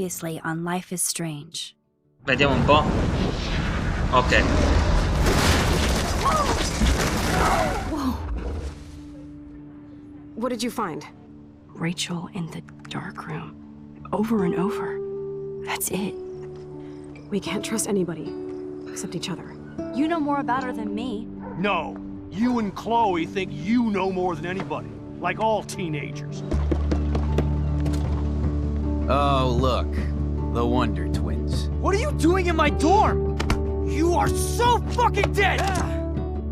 previously on Life is Strange. Vediamo un po'. Ok. Whoa. What did you find? Rachel in the dark room. Over and over. That's it. We can't trust anybody, except each other. You know more about her than me. No. You and Chloe think you know more than anybody. Like all teenagers. Oh, look. The Wonder Twins. What are you doing in my dorm? You are so fucking dead!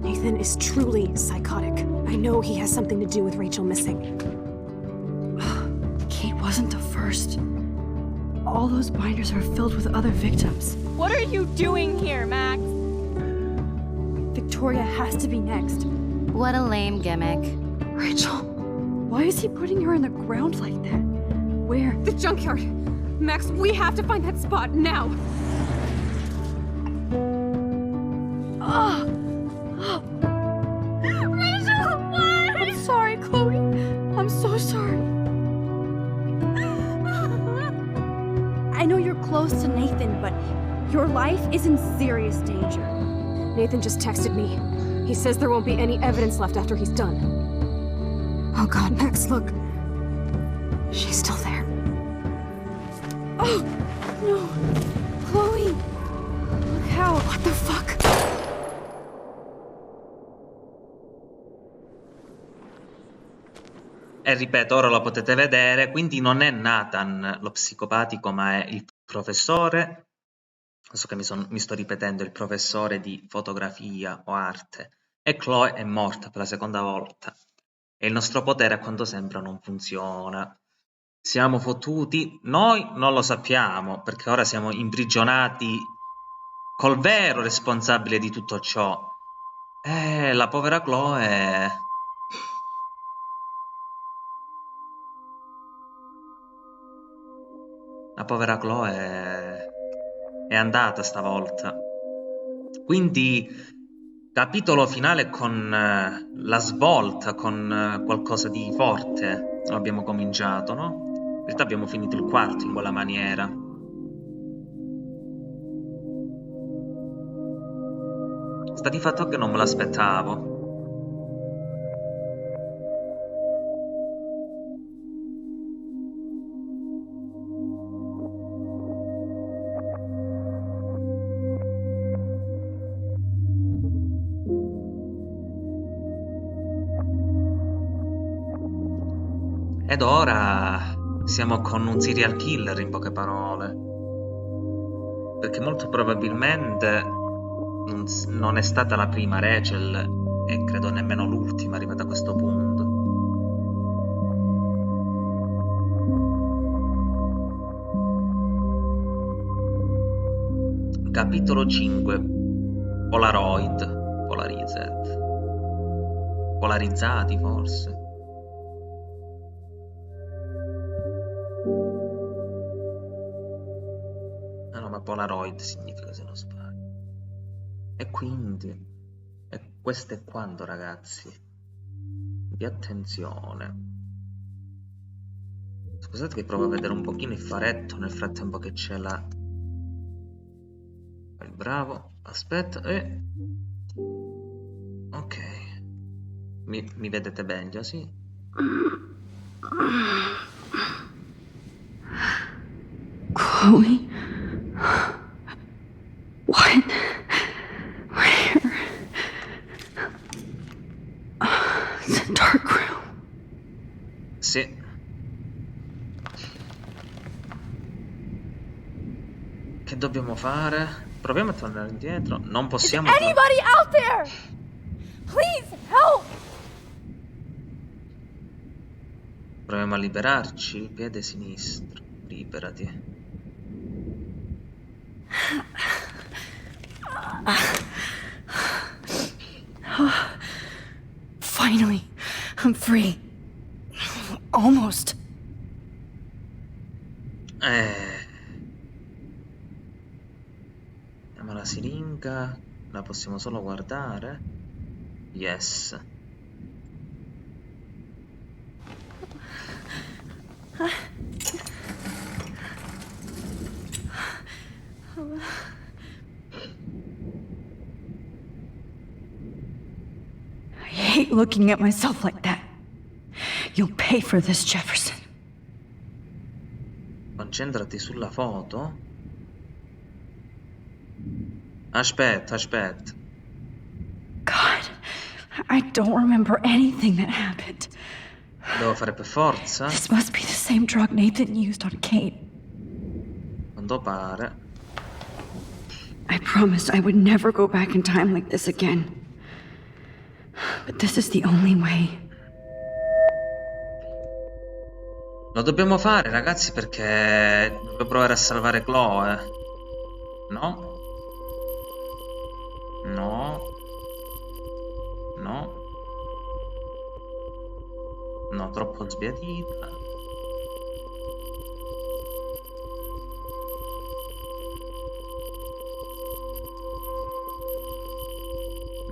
Nathan is truly psychotic. I know he has something to do with Rachel missing. Kate wasn't the first. All those binders are filled with other victims. What are you doing here, Max? Victoria has to be next. What a lame gimmick. Rachel, why is he putting her in the ground like that? Where? The junkyard! Max, we have to find that spot now! Rachel, what? I'm sorry, Chloe. I'm so sorry. I know you're close to Nathan, but your life is in serious danger. Nathan just texted me. He says there won't be any evidence left after he's done. Oh god, Max, look. She's still there. Oh, no. Chloe. Look how. What the fuck? E ripeto, ora lo potete vedere, quindi non è Nathan lo psicopatico, ma è il professore. Adesso che mi sto ripetendo, il professore di fotografia o arte. E Chloe è morta per la seconda volta. E il nostro potere, a quanto sembra, non funziona. Siamo fottuti? Noi non lo sappiamo, perché ora siamo imprigionati col vero responsabile di tutto ciò. La povera Chloe... La povera Chloe è andata stavolta. Quindi, capitolo finale con la svolta, con qualcosa di forte. Abbiamo cominciato, no? In realtà abbiamo finito il quarto in quella maniera. Sta di fatto che non me l'aspettavo. Ed ora siamo con un serial killer, in poche parole. Perché molto probabilmente non è stata la prima Rachel e credo nemmeno l'ultima arrivata a questo punto. Capitolo 5. Polarizzati forse. Polaroid significa, se non sbaglio. E quindi questo è quanto, ragazzi, di attenzione. Scusate che provo a vedere un pochino il faretto nel frattempo che c'è il bravo. Aspetta, ok, mi vedete meglio, sì? Chloe? What? Where? The dark room. Sì. Che dobbiamo fare? Proviamo a tornare indietro. Non possiamo... Is anybody out there? Please help! Proviamo a liberarci. Piede sinistro. Liberati. Finally, I'm free. Almost. Abbiamo la siringa. La possiamo solo guardare. Yes. I hate looking at myself like that. You'll pay for this, Jefferson. Concentrati sulla foto. Aspetta. God, I don't remember anything that happened. Devo fare per forza? This must be the same drug Nathan used on Kate. Quanto pare. I promised I would never go back in time like this again. But this is the only way. Lo dobbiamo fare, ragazzi, perché devo provare a salvare Chloe. No? No. No. No, troppo sbiadita.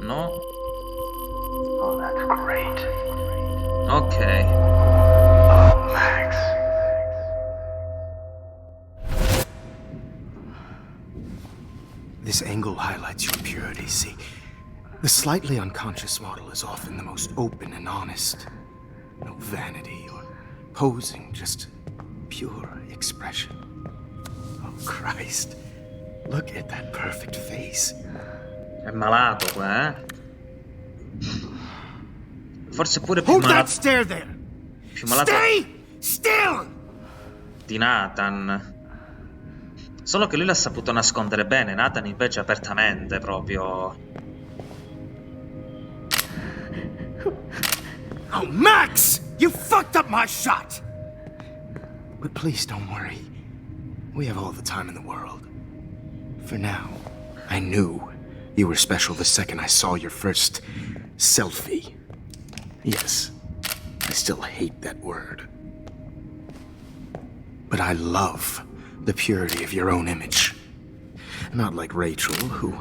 No. Oh, that's great. Ok. Max. This angle highlights your purity, see? The slightly unconscious model is often the most open and honest. No vanity or posing, just pure expression. Oh, Christ. Look at that perfect face. È malato qua, eh? Forse pure più Hold that malato. stare there! Più malato Stay still! di Nathan. Solo che lui l'ha saputo nascondere bene, Nathan invece apertamente, proprio. Oh, Max! You fucked up my shot! But please don't worry. We have all the time in the world. For now, I knew you were special the second I saw your first selfie. Yes, I still hate that word. But I love the purity of your own image. Not like Rachel, who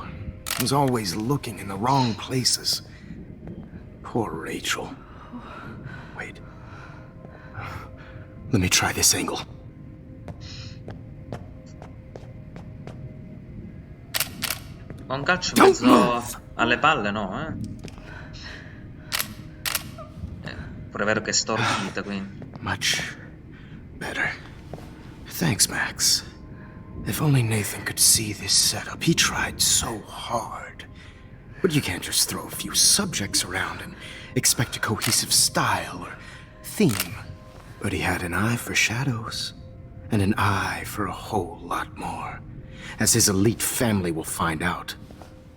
was always looking in the wrong places. Poor Rachel. Wait. Let me try this angle. Un calcio in mezzo alle palle, no, eh? Pure è vero che è stordita, quindi. Much better. Thanks, Max. If only Nathan could see this setup. He tried so hard. But you can't just throw a few subjects around and expect a cohesive style or theme. But he had an eye for shadows, and an eye for a whole lot more, as his elite family will find out,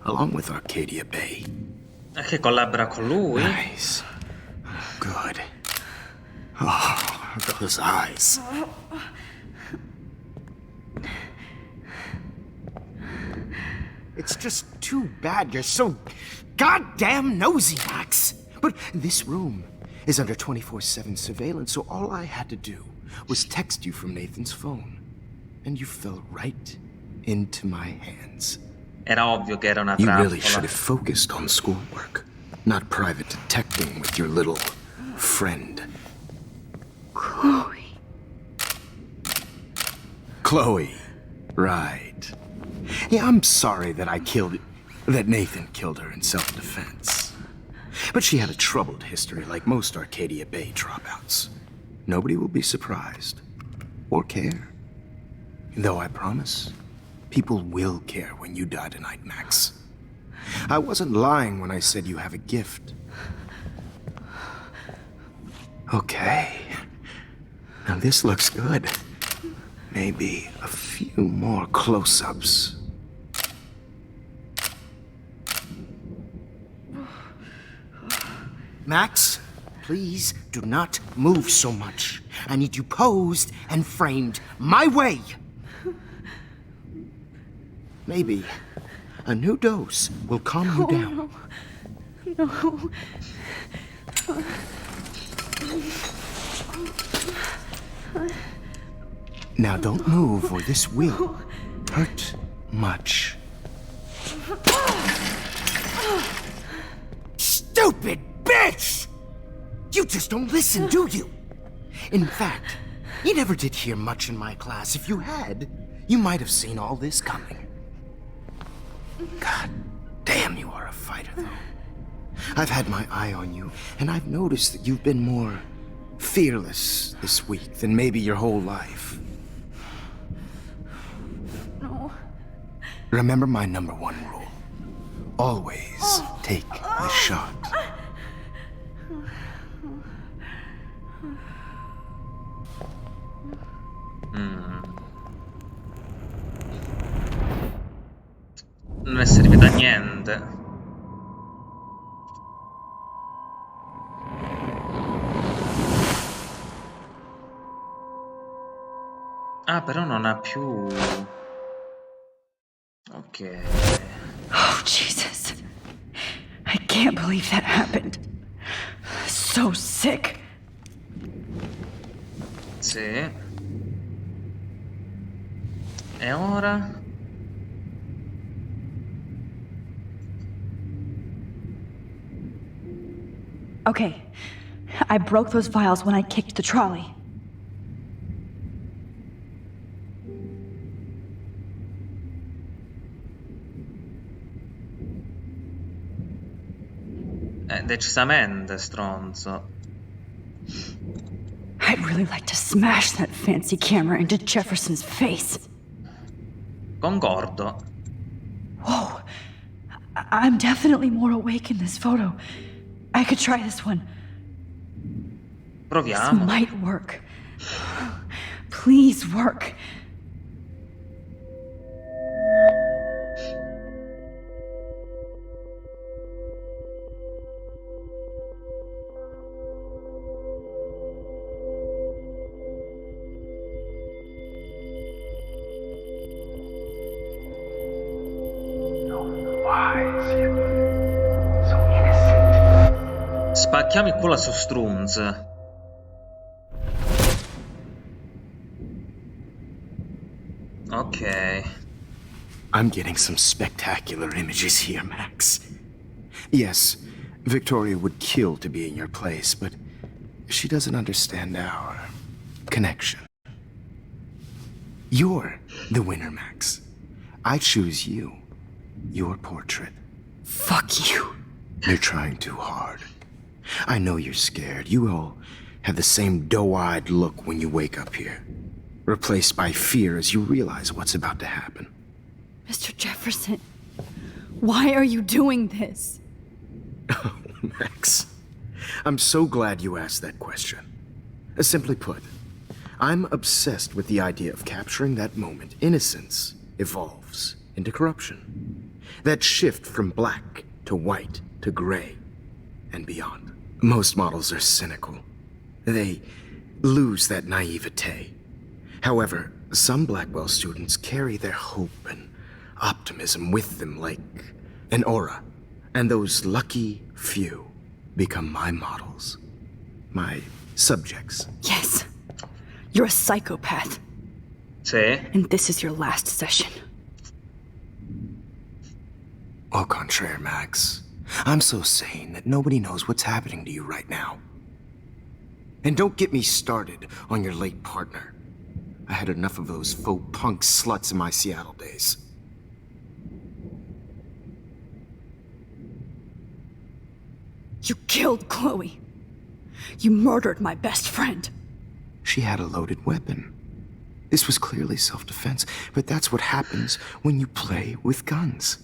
along with Arcadia Bay. Che collabora con lui? Nice. Good. Oh, those eyes. It's just too bad you're so goddamn nosy, Max. But this room is under 24/7 surveillance, so all I had to do was text you from Nathan's phone. And you fell right into my hands. Era ovvio che era una You trappola. really should have focused on schoolwork, not private detecting with your little friend. Chloe. Chloe. Right. Yeah, I'm sorry that Nathan killed her in self-defense. But she had a troubled history like most Arcadia Bay dropouts. Nobody will be surprised. Or care. Though I promise, people will care when you die tonight, Max. I wasn't lying when I said you have a gift. Okay. Now this looks good. Maybe a few more close-ups. Max, please do not move so much. I need you posed and framed my way. Maybe a new dose will calm you down. No. Now don't move or this will hurt much. Stupid bitch! You just don't listen, do you? In fact, you never did hear much in my class. If you had, You might have seen all this coming. God damn, you are a fighter, though. I've had my eye on you, and I've noticed that you've been more fearless this week than maybe your whole life. No. Remember my #1 rule. Always take the shot. Non è servito a niente. Ah, però non ha più... Ok. Oh, Jesus. I can't believe that happened. So sick. Sì. E ora? Okay. I broke those files when I kicked the trolley. Decisamente stronzo. I'd really like to smash that fancy camera into Jefferson's face. Concordo. Whoa. I'm definitely more awake in this photo. I could try this one. This Proviamo. might work. Please work. Spacchiamo il culo a su Strunz. Ok. I'm getting some spectacular images here, Max. Yes, Victoria would kill to be in your place, but she doesn't understand our connection. You're the winner, Max. I choose you. Your portrait. Fuck you. You're trying too hard. I know you're scared. You all have the same doe-eyed look when you wake up here, replaced by fear as you realize what's about to happen. Mr. Jefferson, why are you doing this? Oh, Max. I'm so glad you asked that question. Simply put, I'm obsessed with the idea of capturing that moment innocence evolves into corruption. That shift from black to white to gray and beyond. Most models are cynical. They lose that naivete. However, some Blackwell students carry their hope and optimism with them like an aura. And those lucky few become my models. My subjects. Yes. You're a psychopath. Sì. And this is your last session. Au contraire, Max. I'm so sane that nobody knows what's happening to you right now. And don't get me started on your late partner. I had enough of those faux punk sluts in my Seattle days. You killed Chloe. You murdered my best friend. She had a loaded weapon. This was clearly self-defense, but that's what happens when you play with guns.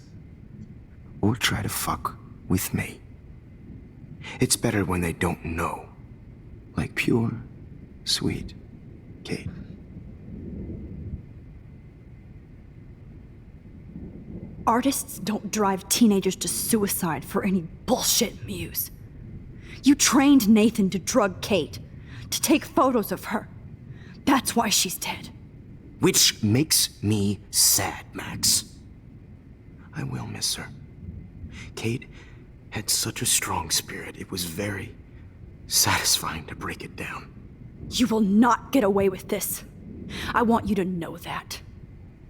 Or try to fuck with me. It's better when they don't know. Like pure, sweet Kate. Artists don't drive teenagers to suicide for any bullshit muse. You trained Nathan to drug Kate, to take photos of her. That's why she's dead. Which makes me sad, Max. I will miss her. Kate had such a strong spirit, it was very satisfying to break it down. You will not get away with this. I want you to know that.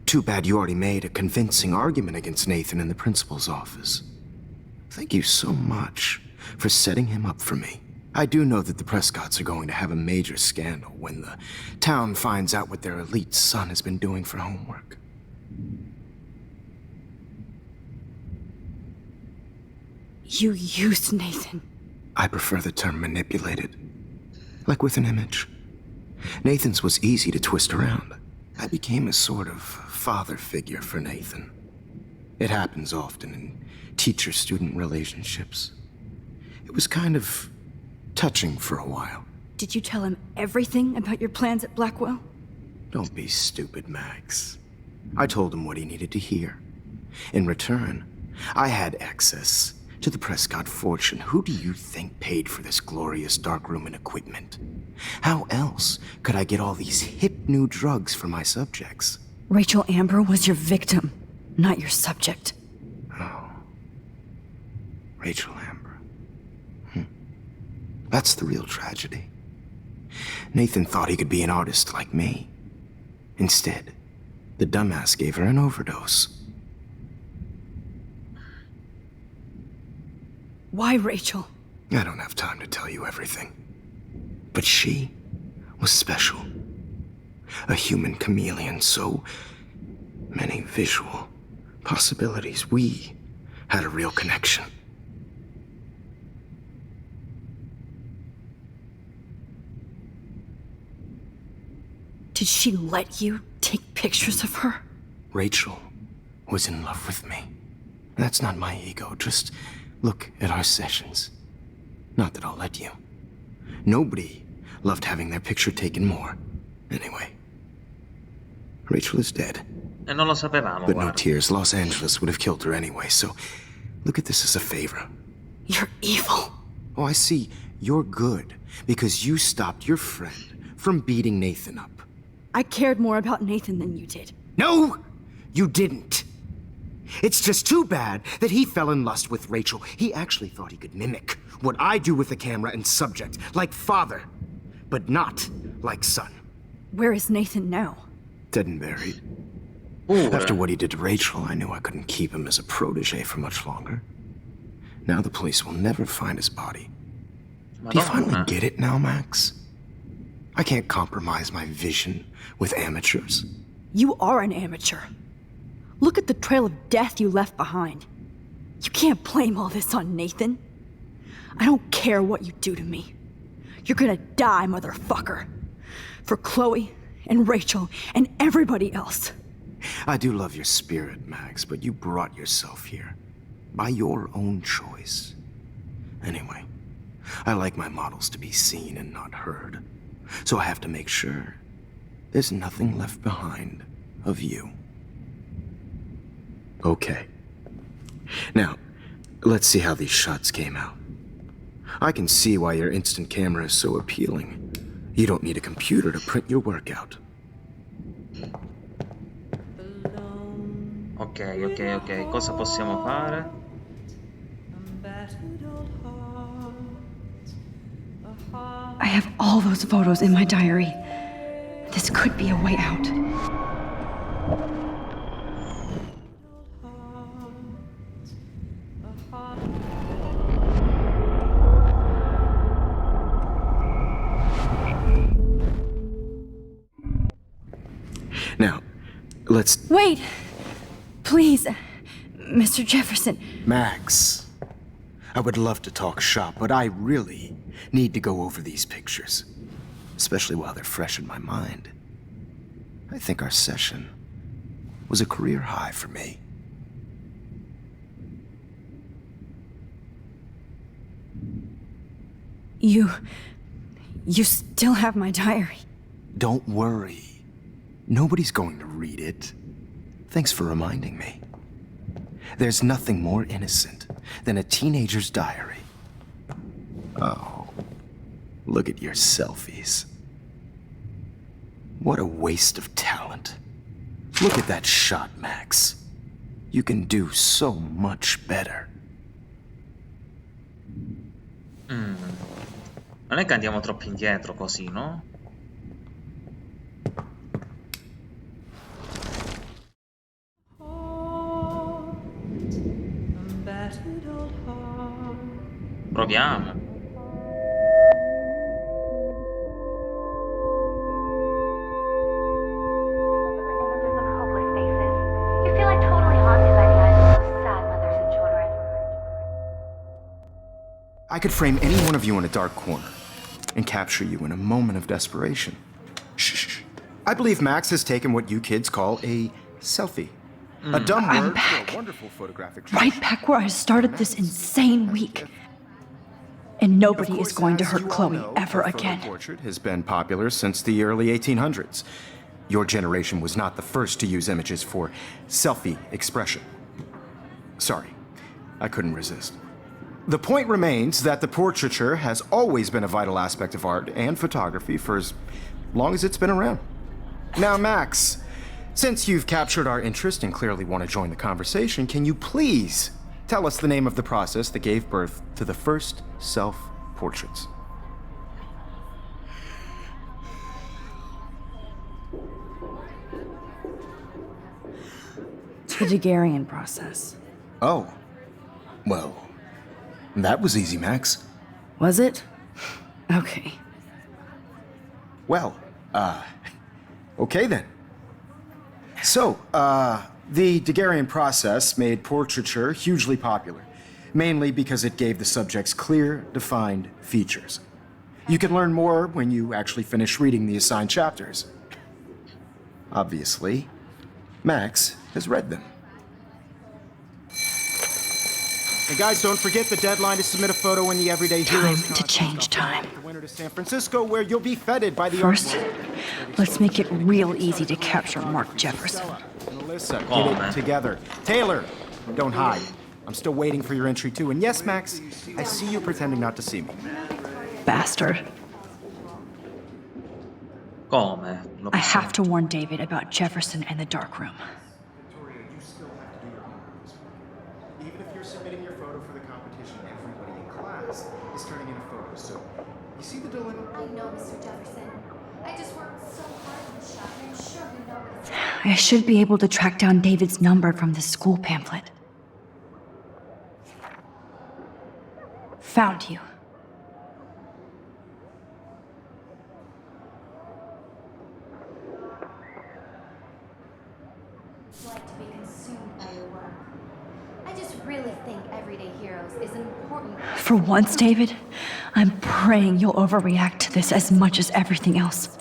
Too bad you already made a convincing argument against Nathan in the principal's office. Thank you so much for setting him up for me. I do know that the Prescotts are going to have a major scandal when the town finds out what their elite son has been doing for homework. You used Nathan. I prefer the term manipulated. Like with an image. Nathan's was easy to twist around. I became a sort of father figure for Nathan. It happens often in teacher-student relationships. It was kind of touching for a while. Did you tell him everything about your plans at Blackwell? Don't be stupid, Max. I told him what he needed to hear. In return, I had access to the Prescott fortune. Who do you think paid for this glorious darkroom and equipment? How else could I get all these hip new drugs for my subjects? Rachel Amber was your victim, not your subject. Oh. Rachel Amber. That's the real tragedy. Nathan thought he could be an artist like me. Instead, the dumbass gave her an overdose. Why Rachel? I don't have time to tell you everything. But she was special. A human chameleon, so many visual possibilities. We had a real connection. Did she let you take pictures of her? Rachel was in love with me. That's not my ego, just look at our sessions. Not that I'll let you. Nobody loved having their picture taken more. Anyway, Rachel is dead. E non lo sapevamo, But no guarda. tears, Los Angeles would have killed her anyway, so look at this as a favor. You're evil. Oh, I see. You're good because you stopped your friend from beating Nathan up. I cared more about Nathan than you did. No, you didn't. It's just too bad that he fell in lust with Rachel. He actually thought he could mimic what I do with the camera and subject, like father, but not like son. Where is Nathan now? Dead and buried. Pure. After what he did to Rachel, I knew I couldn't keep him as a protege for much longer. Now the police will never find his body. Do you finally Madonna. get it now, Max? I can't compromise my vision with amateurs. You are an amateur. Look at the trail of death you left behind. You can't blame all this on Nathan. I don't care what you do to me. You're gonna die, motherfucker. For Chloe and Rachel and everybody else. I do love your spirit, Max, but you brought yourself here. By your own choice. Anyway, I like my models to be seen and not heard. So I have to make sure there's nothing left behind of you. Okay. Now, let's see how these shots came out. I can see why your instant camera is so appealing. You don't need a computer to print your work out. Ok. Cosa possiamo fare? I have all those photos in my diary. This could be a way out. Now, let's... Wait! Please, Mr. Jefferson. Max, I would love to talk shop, but I really need to go over these pictures. Especially while they're fresh in my mind. I think our session was a career high for me. You still have my diary. Don't worry. Nobody's going to read it. Thanks for reminding me. There's nothing more innocent than a teenager's diary. Oh, look at your selfies. What a waste of talent. Look at that shot, Max. You can do so much better. Non è che andiamo troppo indietro così, no? Proviamo. I could frame any one of you in a dark corner and capture you in a moment of desperation. Shh. I believe Max has taken what you kids call a selfie. A dumb I'm word back. for a wonderful photographic Right back where I started this insane week. And nobody is going to hurt Chloe ever again. Portrait has been popular since the early 1800s. Your generation was not the first to use images for selfie expression. Sorry, I couldn't resist. The point remains that the portraiture has always been a vital aspect of art and photography for as long as it's been around. Now, Max, since you've captured our interest and clearly want to join the conversation, can you please tell us the name of the process that gave birth to the first self-portraits? The Daguerrean process. Oh, well, that was easy, Max. Was it? Okay. Well, okay then. So, the Daguerrean process made portraiture hugely popular, mainly because it gave the subjects clear, defined features. You can learn more when you actually finish reading the assigned chapters. Obviously, Max has read them. And guys, don't forget the deadline to submit a photo in the Everyday Heroes Time to change time. The winter to San Francisco, where you'll be feted by the First, let's make it real easy to capture Mark Jefferson. And Alyssa, get it together. Taylor, don't hide. I'm still waiting for your entry too. And yes, Max, I see you pretending not to see me. Bastard. Come? Lo I have to warn David about Jefferson and the dark room. Victoria, you still have to do your homework this week. Even if you're submitting your photo for the competition, everybody in class is turning in a photo. So, you see the dilemma? I know, Mr. Jefferson. I just worked so hard on the shot, and I'm sure you know what it's I should be able to track down David's number from the school pamphlet. Found you. like to be consumed by your work. I just really think Everyday Heroes is an important... For once, David, I'm praying you'll overreact to this as much as everything else.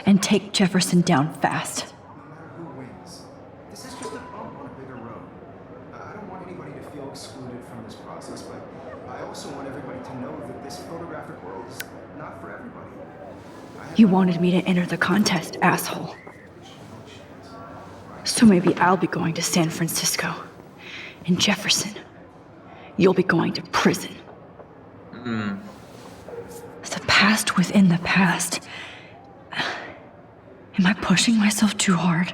And take Jefferson down fast. No matter who wins, this is just a bump on a bigger road. I don't want anybody to feel excluded from this process, but I also want everybody to know that this photographic world is not for everybody. You wanted me to enter the contest, asshole. So maybe I'll be going to San Francisco. And Jefferson, you'll be going to prison. The past within the past. Am I pushing myself too hard?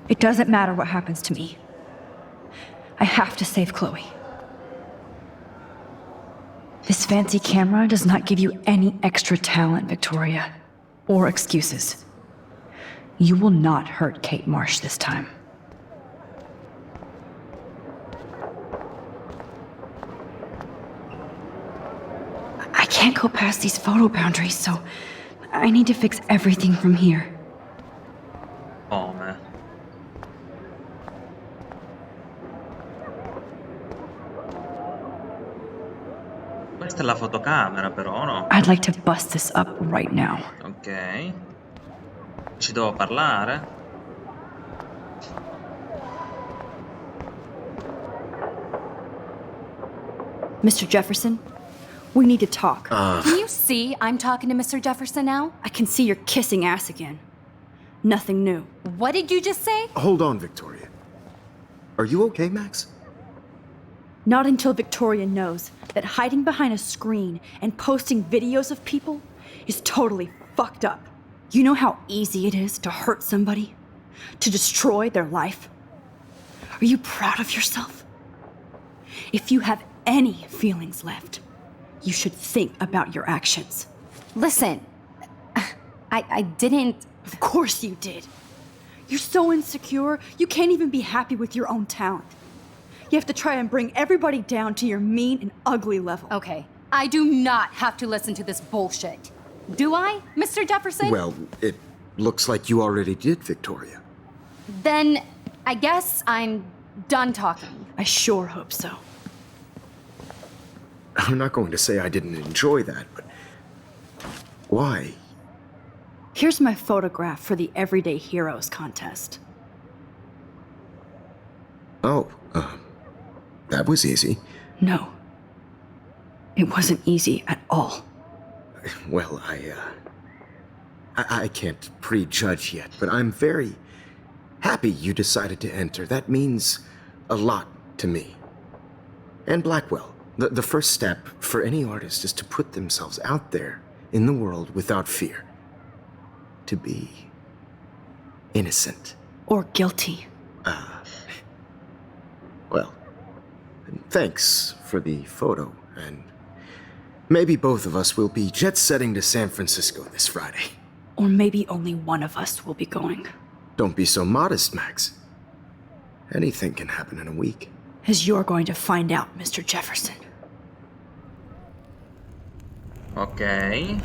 It doesn't matter what happens to me. I have to save Chloe. This fancy camera does not give you any extra talent, Victoria, or excuses. You will not hurt Kate Marsh this time. I can't go past these photo boundaries, so I need to fix everything from here. Oh, man. Questa è la fotocamera però, no? I'd like to bust this up right now. Ok. Ci devo parlare? Mr. Jefferson, we need to talk. Can you see I'm talking to Mr. Jefferson now? I can see you're kissing ass again. Nothing new. What did you just say? Hold on, Victoria. Are you okay, Max? Not until Victoria knows that hiding behind a screen and posting videos of people is totally fucked up. You know how easy it is to hurt somebody? To destroy their life? Are you proud of yourself? If you have any feelings left, you should think about your actions. Listen, I didn't... Of course you did. You're so insecure, you can't even be happy with your own talent. You have to try and bring everybody down to your mean and ugly level. Okay, I do not have to listen to this bullshit. Do I, Mr. Jefferson? Well, it looks like you already did, Victoria. Then I guess I'm Done talking. I sure hope so. I'm not going to say I didn't enjoy that, but why? Here's my photograph for the Everyday Heroes contest. Oh, that was easy. No. It wasn't easy at all. Well, I can't prejudge yet, but I'm very happy you decided to enter. That means a lot to me. And Blackwell. The first step for any artist is to put themselves out there in the world without fear. To be innocent. Or guilty. Well, thanks for the photo, and maybe both of us will be jet-setting to San Francisco this Friday. Or maybe only one of us will be going. Don't be so modest, Max. Anything can happen in a week. As you're going to find out, Mr. Jefferson. Ok.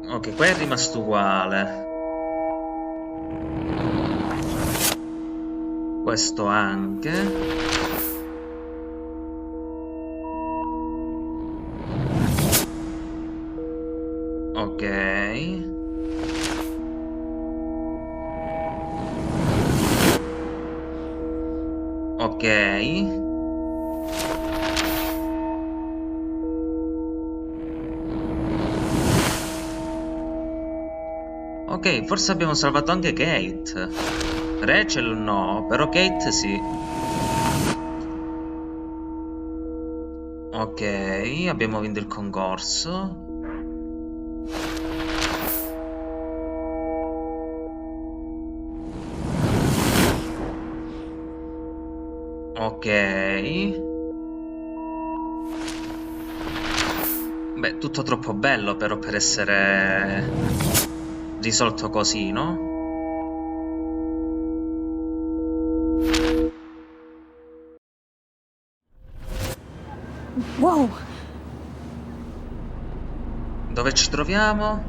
Ok, qua è rimasto uguale. Questo anche. Ok. Ok. Ok, forse abbiamo salvato anche Kate. Rachel no, però Kate sì. Ok, abbiamo vinto il concorso. Ok. Beh, tutto troppo bello però per essere risolto così, no? Whoa! Dove ci troviamo?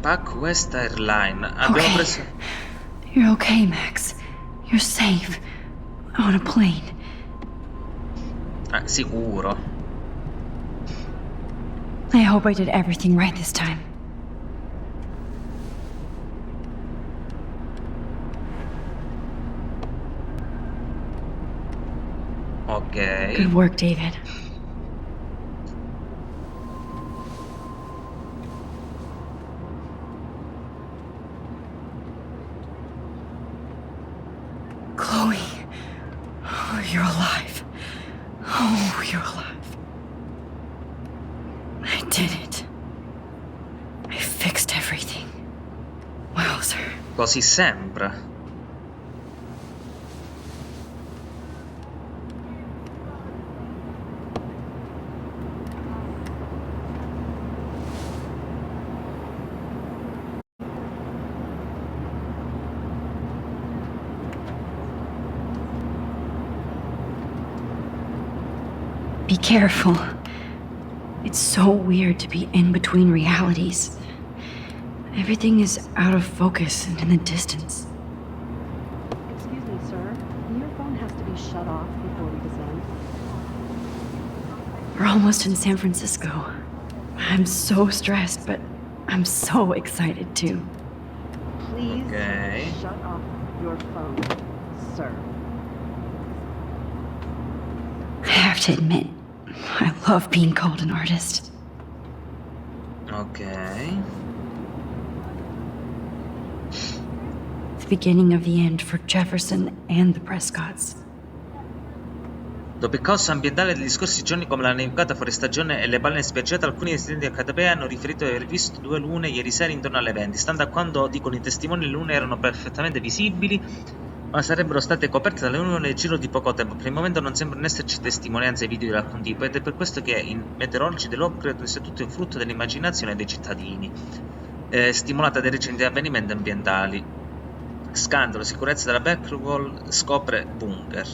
Pac West Airline. Abbiamo Okay. preso... You're okay, Max. You're safe. On a plane. Ah, sicuro. I hope I did everything right this time. Ok. Good work, David. Chloe. Oh, you're alive. Oh, you're alive. I did it. I fixed everything. Wowzer. Così sembra. Be careful. It's so weird to be in between realities. Everything is out of focus and in the distance. Excuse me, sir. Your phone has to be shut off before we descend. We're almost in San Francisco. I'm so stressed, but I'm so excited too. Please Okay. shut off your phone, sir. I have to admit, I love being called an artist. Ok. The beginning of the end for Jefferson and the Prescotts. Dopo il caos ambientale degli scorsi giorni come la nevicata fuori stagione e le balle spiaggiate, alcuni residenti a Catapea hanno riferito di aver visto 2 lune ieri sera intorno alle 20. Stando a quando dicono i testimoni, le lune erano perfettamente visibili, ma sarebbero state coperte dalle nuvole nel giro di poco tempo. Per il momento non sembrano esserci testimonianze video di alcun tipo, ed è per questo che i meteorologi dell'OPA credono sia tutto il frutto dell'immaginazione dei cittadini, stimolata dai recenti avvenimenti ambientali. Scandalo, sicurezza della Blackwell scopre bunker.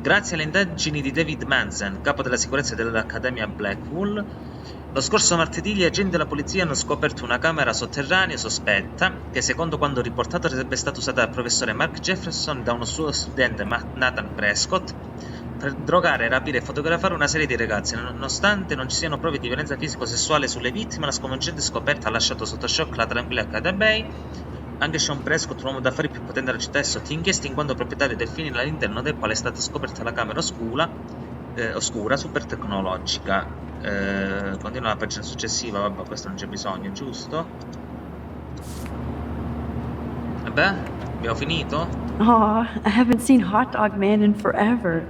Grazie alle indagini di David Manson, capo della sicurezza dell'Accademia Blackwell, lo scorso martedì gli agenti della polizia hanno scoperto una camera sotterranea sospetta che, secondo quanto riportato, sarebbe stata usata dal professore Mark Jefferson da uno suo studente Nathan Prescott per drogare, rapire e fotografare una serie di ragazzi. Nonostante non ci siano prove di violenza fisico-sessuale sulle vittime, la sconvolgente scoperta ha lasciato sotto shock la tranquilla Academy. Anche Sean Prescott, l'uomo d'affari più potente della città, è sotto inchiesta in quanto proprietario del finile all'interno del quale è stata scoperta la camera oscura super tecnologica. Continua la pagina successiva, vabbè, questo non c'è bisogno, giusto? Vabbè, abbiamo finito? Aw, I haven't seen Hot Dog Man in forever.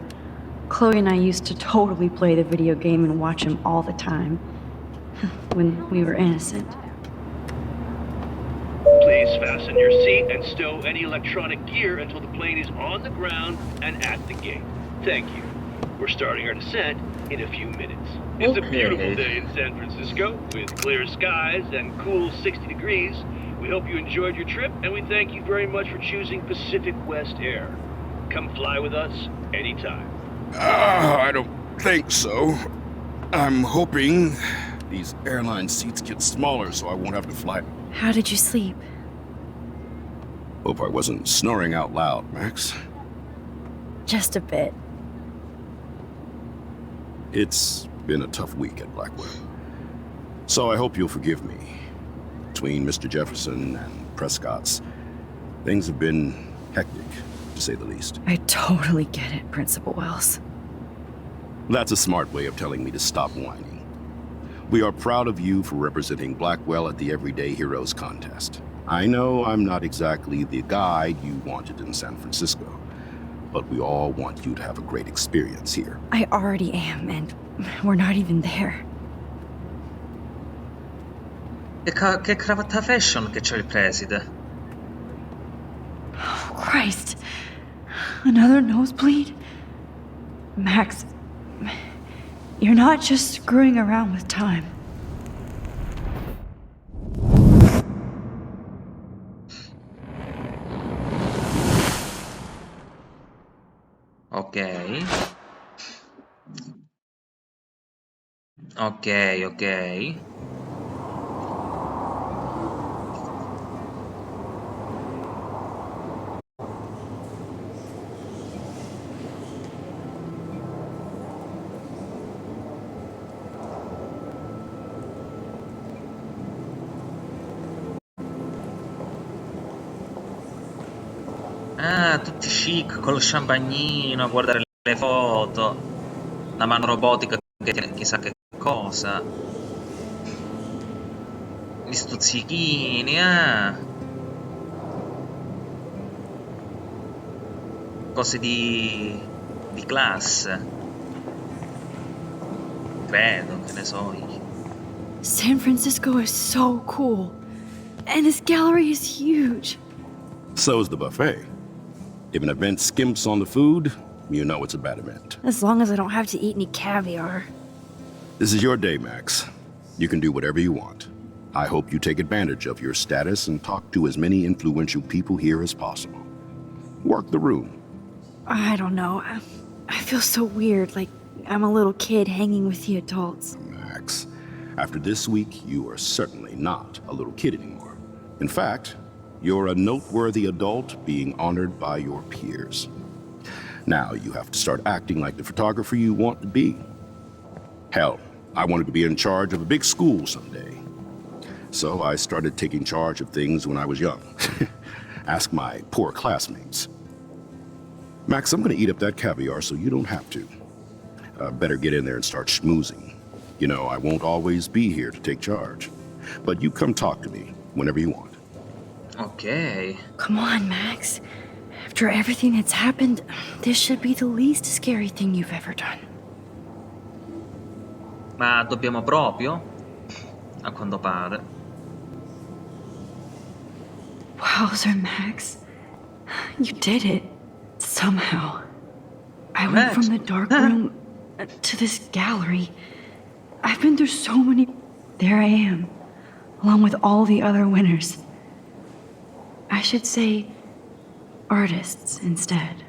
Chloe and I used to totally play the video game and watch him all the time. When we were innocent. Please fasten your seat and stow any electronic gear until the plane is on the ground and at the gate. Thank you. We're starting our descent in a few minutes. It's a beautiful day in San Francisco with clear skies and cool 60 degrees. We hope you enjoyed your trip, and we thank you very much for choosing Pacific West Air. Come fly with us anytime. I don't think so. I'm hoping these airline seats get smaller so I won't have to fly. How did you sleep? Hope I wasn't snoring out loud, Max. Just a bit. It's been a tough week at Blackwell. So I hope you'll forgive me. Between Mr. Jefferson and Prescott's, things have been hectic, to say the least. I totally get it, Principal Wells. That's a smart way of telling me to stop whining. We are proud of you for representing Blackwell at the Everyday Heroes contest. I know I'm not exactly the guide you wanted in San Francisco, but we all want you to have a great experience here. I already am, and we're not even there. Che cravatta fashion che c'ha il preside. Oh, Christ. Another nosebleed? Max, you're not just screwing around with time. Ok. Ok. Ah, tutti chic con lo champagnino a guardare le foto, la mano robotica che tiene chissà che cosa, gli stuzzichini, cose di classe, credo, che ne so io. San Francisco is so cool, and this gallery is huge. So's the buffet. If an event skimps on the food, you know it's a bad event. As long as I don't have to eat any caviar. This is your day, Max. You can do whatever you want. I hope you take advantage of your status and talk to as many influential people here as possible. Work the room. I don't know. I feel so weird, like I'm a little kid hanging with the adults. Max, after this week, you are certainly not a little kid anymore. In fact, you're a noteworthy adult being honored by your peers. Now you have to start acting like the photographer you want to be. Hell, I wanted to be in charge of a big school someday. So I started taking charge of things when I was young. Ask my poor classmates. Max, I'm gonna eat up that caviar so you don't have to. Better get in there and start schmoozing. You know, I won't always be here to take charge. But you come talk to me whenever you want. Ok. Come on, Max. After everything that's happened, this should be the least scary thing you've ever done. Ma dobbiamo proprio? A quanto pare. Wowzer, Max. You did it. Somehow. I went from the dark room to this gallery. I've been through so many... There I am, along with all the other winners. I should say artists instead.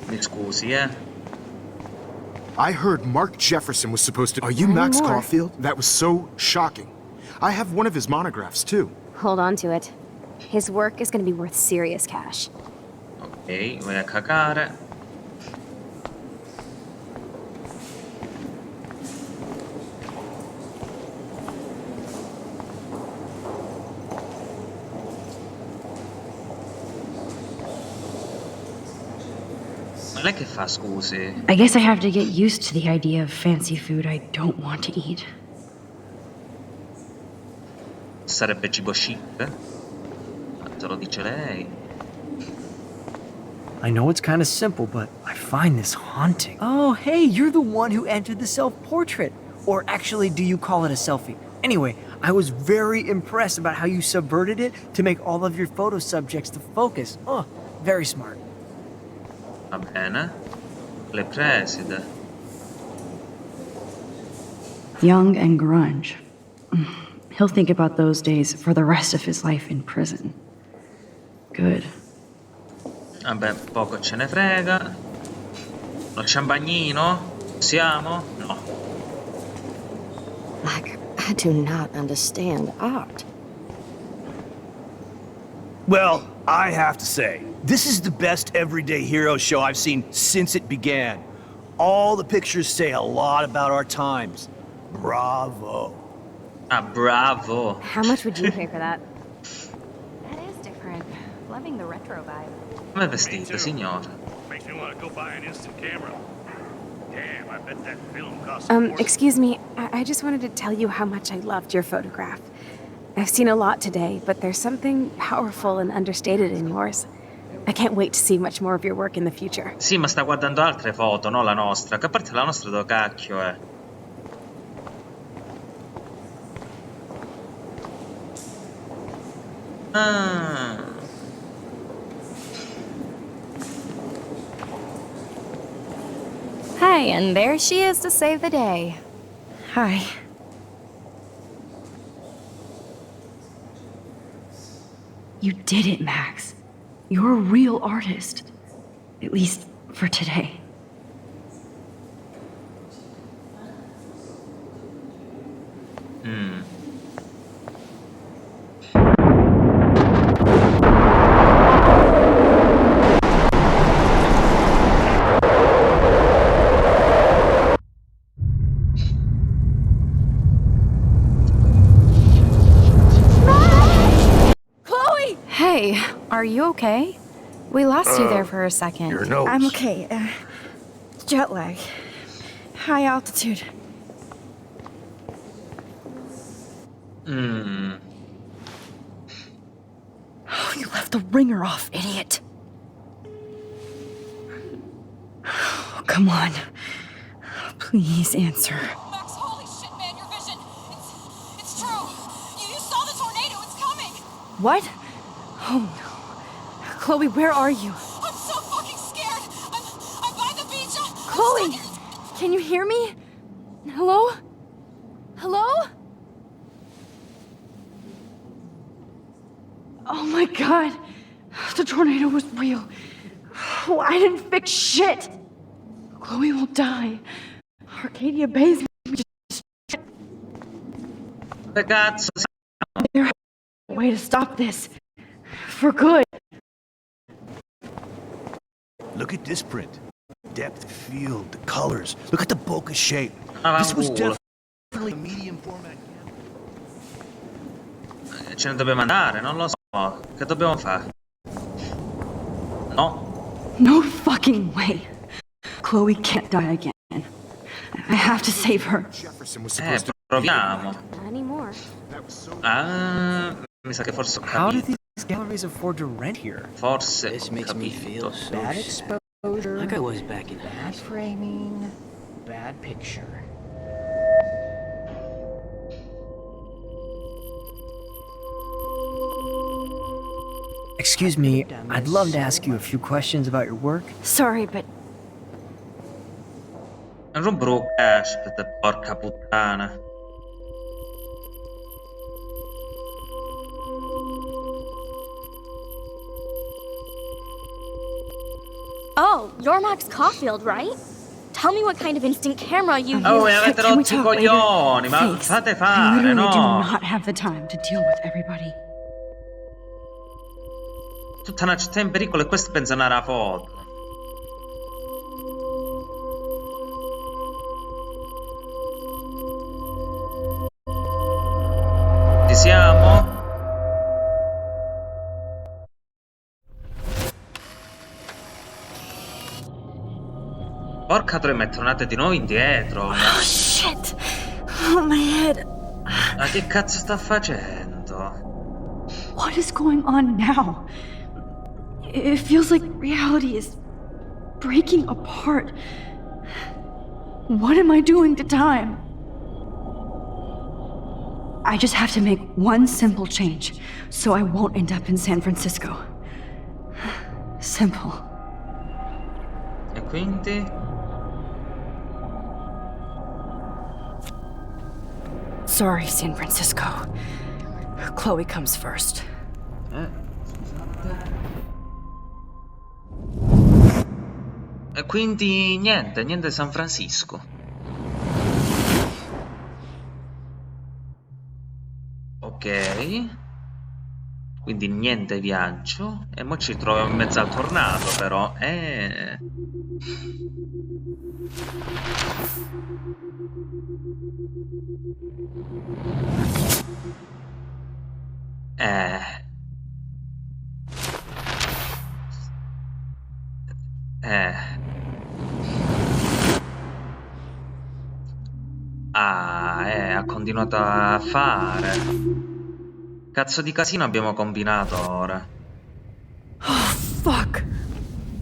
Mi scusi, I heard Mark Jefferson was supposed to... Are you Max Caulfield? That was so shocking. I have one of his monographs, too. Hold on to it. His work is going to be worth serious cash. Ok, vai a cacare. Ma lei che fa, scusi? I guess I have to get used to the idea of fancy food I don't want to eat. Sarebbe cibo chic? Se lo dice lei. I know it's kind of simple, but I find this haunting. Oh, hey, you're the one who entered the self-portrait. Or actually, do you call it a selfie? Anyway, I was very impressed about how you subverted it to make all of your photo subjects the focus. Oh, very smart. Va bene. Le preside. Young and grunge. He'll think about those days for the rest of his life in prison. Good. Vabbè, poco ce ne frega. Lo champagnino? Siamo? No. Like, I do not understand art. Well, I have to say, this is the best everyday hero show I've seen since it began. All the pictures say a lot about our times. Bravo. Ah, bravo. How much would you pay for that? That is different. Loving the retro vibe. Come è vestito, signor? Makes me want to go buy an instant camera. Damn, I bet that film costs Excuse me. I just wanted to tell you how much I loved your photograph. I've seen a lot today, but there's something powerful and understated in yours. I can't wait to see much more of your work in the future. Sì, ma sta guardando altre foto, no la nostra. Che a parte la nostra dove cacchio è? Ah. Hi, and there she is to save the day. Hi. You did it, Max. You're a real artist. At least for today. Hey, are you okay? We lost you there for a second. Your nose. I'm okay. Jet lag. High altitude. Oh, you left the ringer off, idiot. Oh, come on. Please answer. Max, holy shit, man, your vision. It's true. You saw the tornado. It's coming. What? Oh no. Chloe, where are you? I'm so fucking scared. I'm by the beach. Chloe! Can you hear me? Hello? Hello? Oh my god. The tornado was real. Oh, I didn't fix shit. Chloe will die. Arcadia Bay's Ragazzo, There's a way to stop this. For good. Look at this print. Depth of field, the colors. Look at the bokeh shape. Ah, This was culo. definitely a medium format. Ce ne dobbiamo andare, non lo so. Che dobbiamo fare? No. No fucking way. Chloe can't die again. I have to save her. Jefferson was supposed to... Proviamo. Not anymore. Ah, mi sa che forse ho How do capito. these galleries afford to rent here? Forse This ho makes me capito. feel so bad exposure. Like I was back in bad framing, bad picture. Excuse me, I'd love to ask you a few questions about your work. Sorry, but Non aspetta, porca puttana. Oh, you're Max Caulfield, right? Tell me what kind of instant camera you Oh, use. e avete Can we rotto i talk coglioni, ma Thanks. fate I fare, literally do no? not have the time to deal with everybody. Tutta una città in pericolo e questo pensano alla foto. Ci siamo? Porca troia, mi è tornato di nuovo indietro. Oh, shit! Oh, my head. Ma che cazzo sta facendo? What is going on now? It feels like reality is breaking apart. What am I doing to time? I just have to make one simple change so I won't end up in San Francisco. Simple. E quindi? Sorry, San Francisco. Chloe comes first. Scusate. E quindi niente San Francisco. Ok. Quindi niente viaggio. E mo ci troviamo in mezzo al tornado, però. Ha continuato a fare. Cazzo di casino abbiamo combinato ora. Oh, fuck.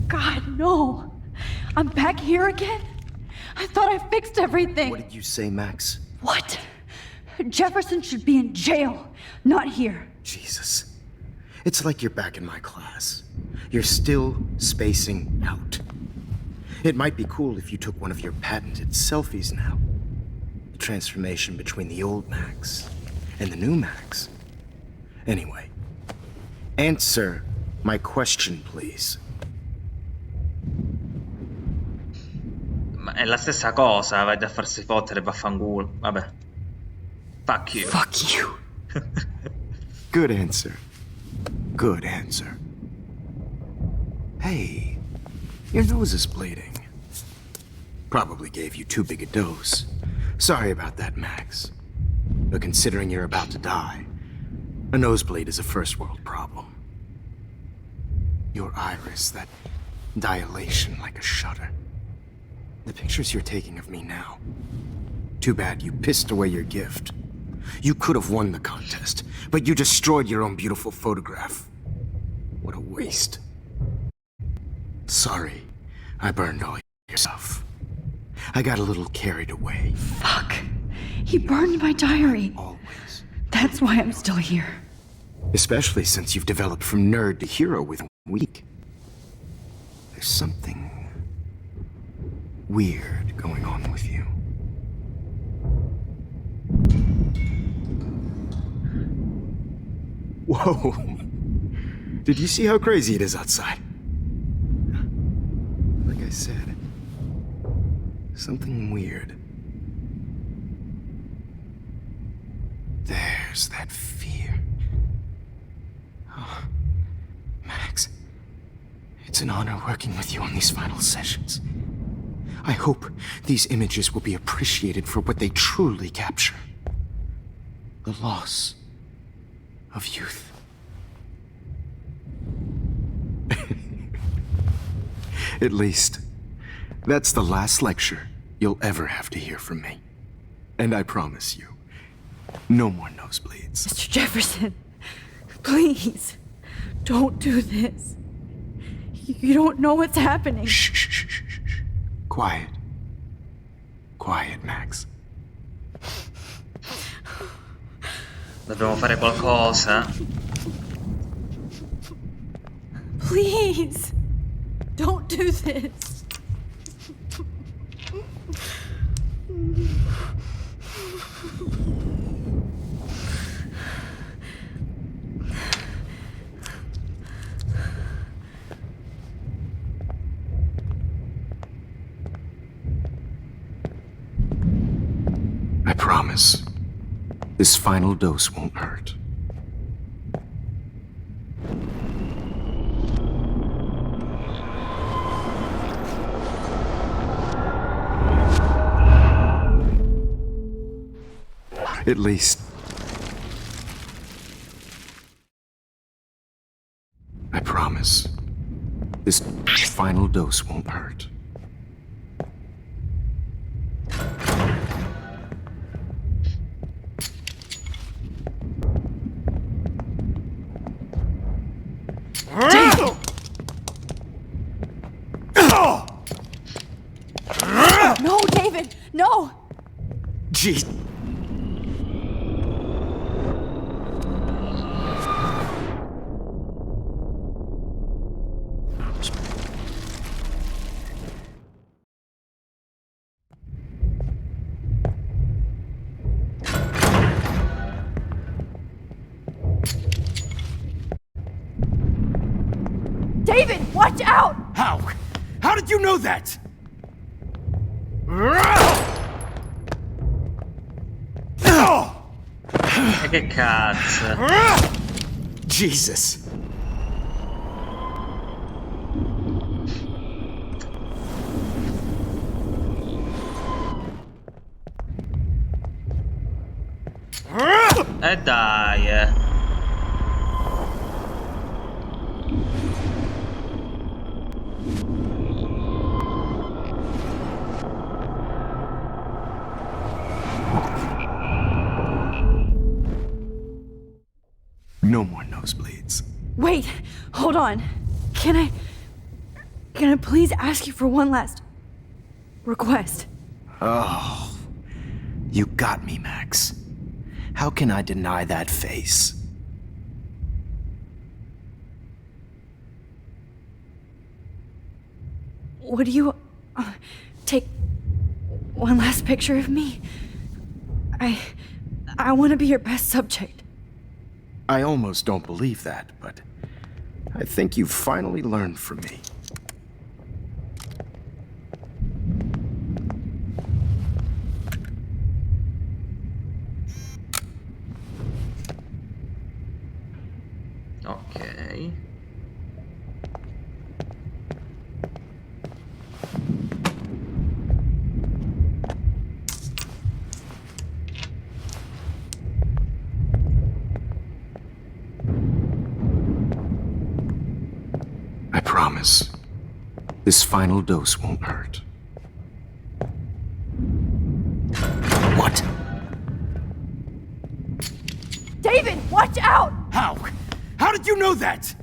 God, no. I'm back here again? I thought I fixed everything. What did you say, Max? What? Jefferson should be in jail, not here. Jesus. It's like you're back in my class. You're still spacing out. It might be cool if you took one of your patented selfies now. The transformation between the old Max and the new Max. Anyway, answer my question, please. Ma è la stessa cosa, vai a farsi fottere, vaffanculo. Vabbè. Fuck you. Fuck you. Good answer. Good answer. Hey, your nose is bleeding. Probably gave you too big a dose. Sorry about that, Max. But considering you're about to die, a nosebleed is a first world problem. Your iris, that dilation like a shutter. The pictures you're taking of me now. Too bad you pissed away your gift. You could have won the contest, but you destroyed your own beautiful photograph. What a waste. Sorry, I burned all your stuff. I got a little carried away. Fuck. He burned my diary. Always. That's why I'm still here. Especially since you've developed from nerd to hero within a week. There's something weird going on with you. Whoa! Did you see how crazy it is outside? Like I said, something weird. There's that fear. Oh, Max, it's an honor working with you on these final sessions. I hope these images will be appreciated for what they truly capture. The loss of youth. At least, that's the last lecture you'll ever have to hear from me. And I promise you, no more nosebleeds. Mr. Jefferson, please, don't do this. You don't know what's happening. Shh, shh, shh, shh, shh. Quiet. Quiet, Max. Dobbiamo fare qualcosa. Please, don't do this. promise, this final dose won't hurt. At least, I promise, this final dose won't hurt. No, David, no! Jeez. David, watch out! How? How did you know that? E che cazzo? Jesus. E dai. No more nosebleeds. Wait, hold on. Can I please ask you for one last request? Oh, you got me, Max. How can I deny that face? Would you take one last picture of me? I want to be your best subject. I almost don't believe that, but I think you've finally learned from me. Ok. I promise, this final dose won't hurt. What? David, watch out! How? How did you know that?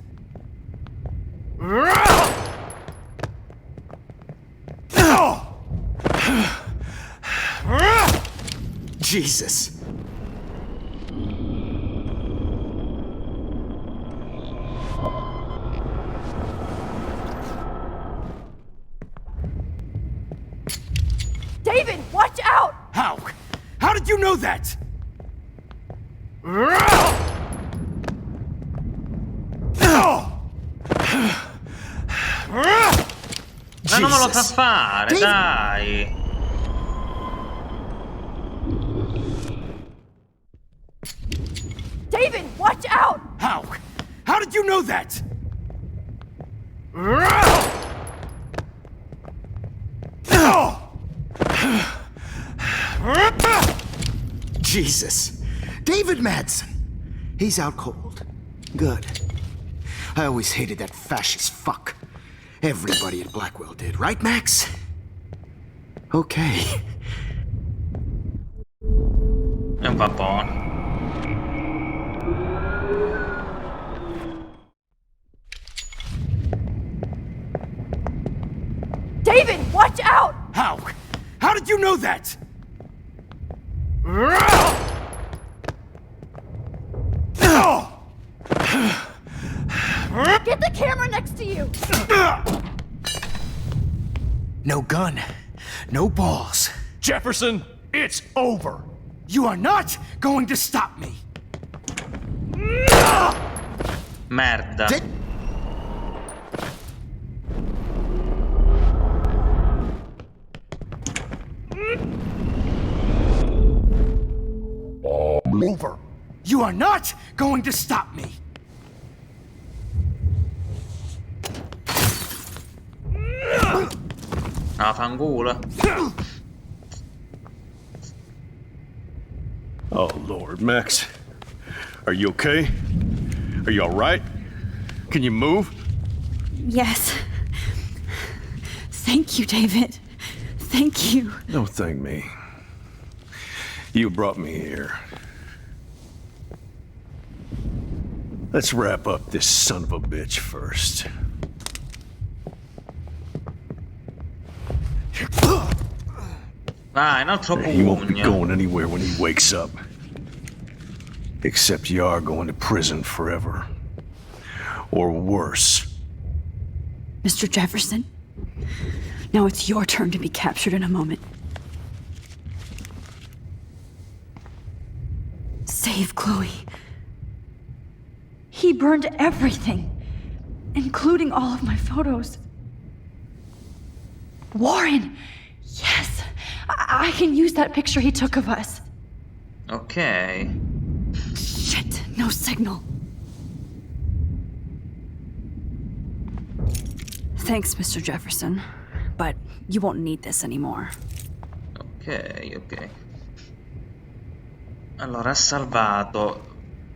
Jesus. David, watch out! How? How did you know that? Ma non me lo fa fare, dai! David, watch out! How? How did you know that? Jesus. David Madsen. He's out cold. Good. I always hated that fascist fuck. Everybody at Blackwell did, right, Max? Okay. È un papone. David, watch out! How? How did you know that? Get the camera next to you! No gun. No balls. Jefferson, it's over. You are not going to stop me. Merda. You are not going to stop me! Ah, fanculo. Oh, Lord, Max. Are you okay? Are you alright? Can you move? Yes. Thank you, David. Thank you. Don't thank me. You brought me here. Let's wrap up this son of a bitch first. Vai, un altro He won't be pugno. going anywhere when he wakes up. Except you are going to prison forever. Or worse. Mr. Jefferson, now it's your turn to be captured in a moment. Save Chloe. He burned everything, including all of my photos. Warren! Yes! I can use that picture he took of us. Ok. Shit, no signal. Thanks, Mr. Jefferson, but you won't need this anymore. Ok, ok. Allora, ha salvato.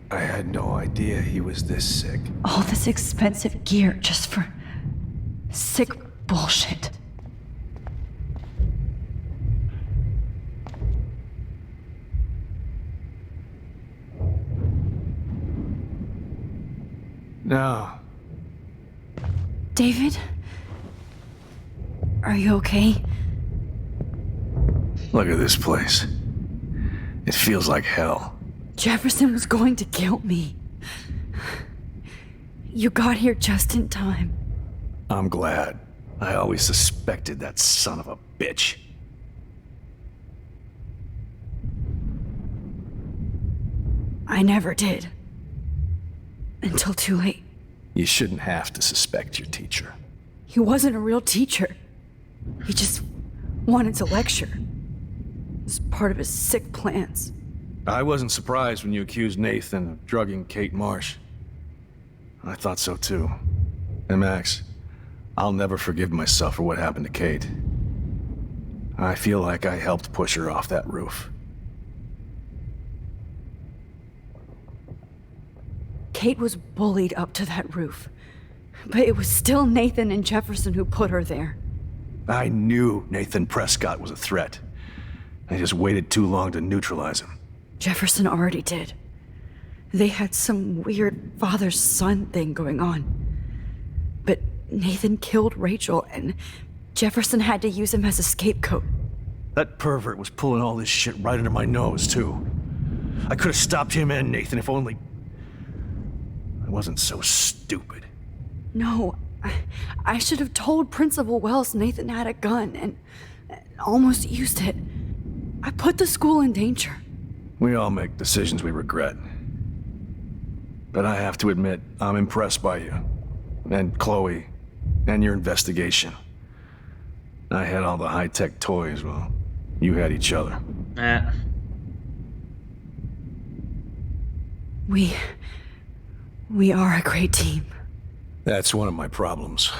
I had no idea he was this sick. All this expensive gear just for sick bullshit. No. David? Are you okay? Look at this place. It feels like hell. Jefferson was going to kill me. You got here just in time. I'm glad. I always suspected that son of a bitch. I never did. Until too late. You shouldn't have to suspect your teacher. He wasn't a real teacher. He just wanted to lecture. It was part of his sick plans. I wasn't surprised when you accused Nathan of drugging Kate Marsh. I thought so too. And Max, I'll never forgive myself for what happened to Kate. I feel like I helped push her off that roof. Kate was bullied up to that roof. But it was still Nathan and Jefferson who put her there. I knew Nathan Prescott was a threat. I just waited too long to neutralize him. Jefferson already did. They had some weird father-son thing going on. But Nathan killed Rachel, and Jefferson had to use him as a scapegoat. That pervert was pulling all this shit right under my nose, too. I could have stopped him and Nathan if only... I wasn't so stupid. No, I should have told Principal Wells Nathan had a gun and almost used it. I put the school in danger. We all make decisions we regret. But I have to admit, I'm impressed by you. And Chloe. And your investigation. I had all the high-tech toys, well, you had each other. We are a great team. That's one of my problems.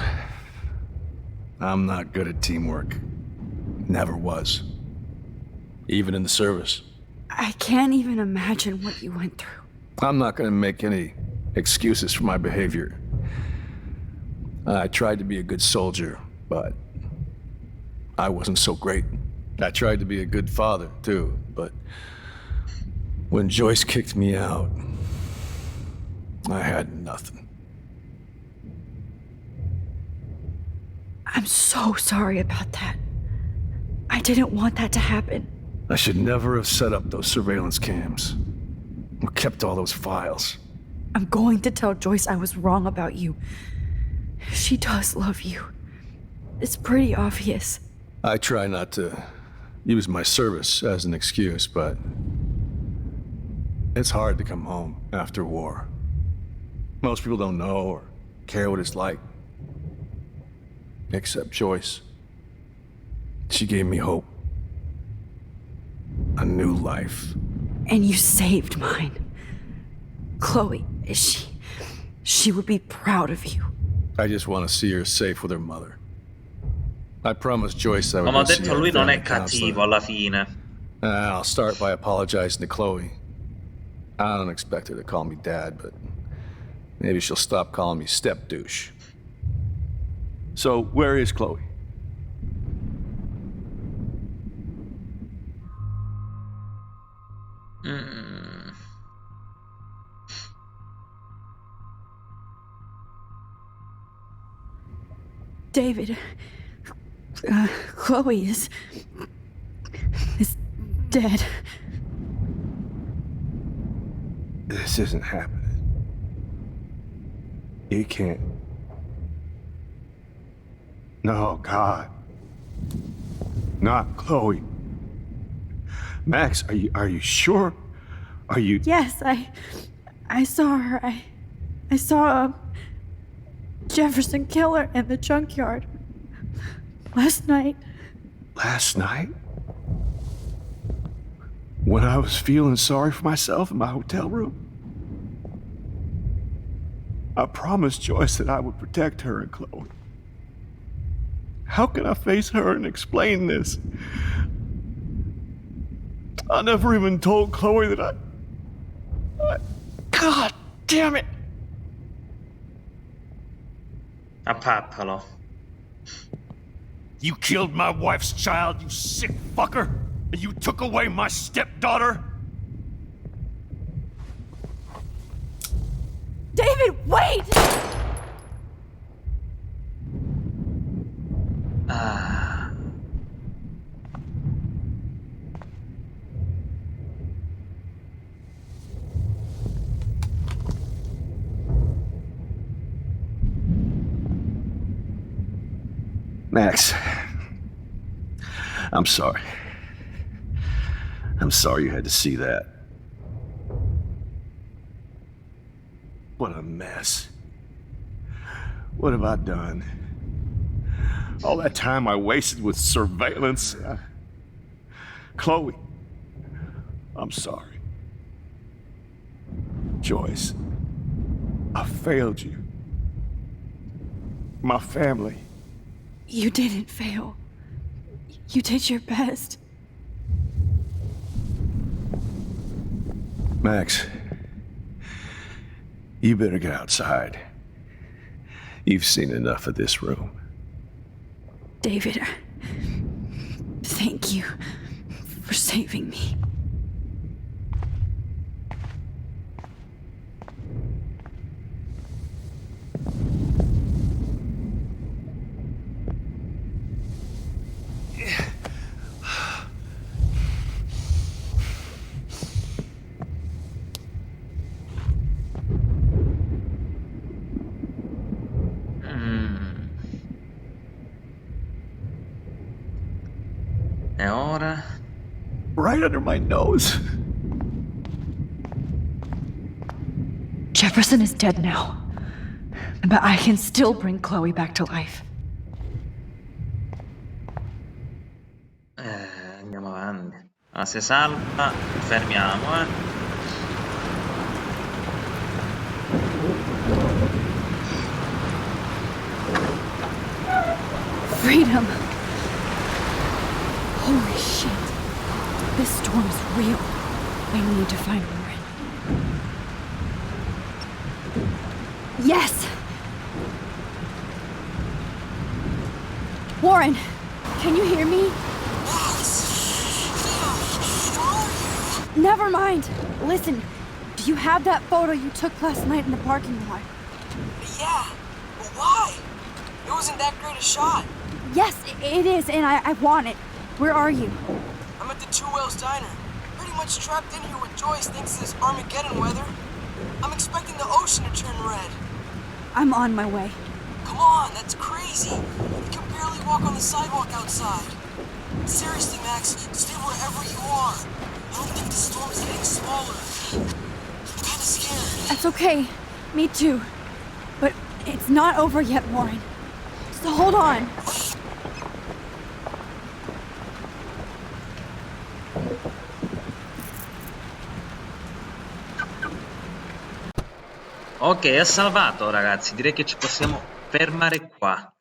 I'm not good at teamwork. Never was. Even in the service. I can't even imagine what you went through. I'm not gonna make any excuses for my behavior. I tried to be a good soldier, but I wasn't so great. I tried to be a good father, too, but when Joyce kicked me out, I had nothing. I'm so sorry about that. I didn't want that to happen. I should never have set up those surveillance cams. Or kept all those files. I'm going to tell Joyce I was wrong about you. She does love you. It's pretty obvious. I try not to use my service as an excuse, but it's hard to come home after war. Most people don't know or care what it's like. Except Joyce. She gave me hope. A new life. And you saved mine. Chloe, she would be proud of you. I just want to see her safe with her mother. I promised Joyce I would Come ho go see detto, her lui non family è cattivo counselor. alla fine. I'll start by apologizing to Chloe. I don't expect her to call me dad, but maybe she'll stop calling me step douche. So, where is Chloe? David, Chloe is dead. This isn't happening. You can't. No, God. Not Chloe. Max, are you sure? Are you... Yes, I saw her. I saw Jefferson Killer in the junkyard last night. Last night? When I was feeling sorry for myself in my hotel room? I promised Joyce that I would protect her and Chloe. How can I face her and explain this? I never even told Chloe that I... God damn it! Appappalo. You killed my wife's child, you sick fucker! And you took away my stepdaughter? David, wait! Max, I'm sorry. I'm sorry you had to see that. What a mess. What have I done? All that time I wasted with surveillance. Chloe, I'm sorry. Joyce, I failed you. My family. You didn't fail. You did your best. Max, you better get outside. You've seen enough of this room. David, thank you for saving me. E ora? Right under my nose. Jefferson is dead now. But I can still bring Chloe back to life. Andiamo avanti. Allora, se salva, fermiamo, Freedom! Holy shit. This storm's real. I need to find Warren. Yes! Warren, can you hear me? Never mind. Listen, do you have that photo you took last night in the parking lot? Yeah, but why? It wasn't that great a shot. Yes, it is, and I want it. Where are you? I'm at the Two Whales Diner. Pretty much trapped in here with Joyce thanks to this Armageddon weather. I'm expecting the ocean to turn red. I'm on my way. Come on, that's crazy. You can barely walk on the sidewalk outside. Seriously, Max, stay wherever you are. I don't think the storm's getting smaller. I'm kinda scared. That's okay. Me too. But it's not over yet, Warren. So hold on. Ok, è salvato ragazzi, direi che ci possiamo fermare qua.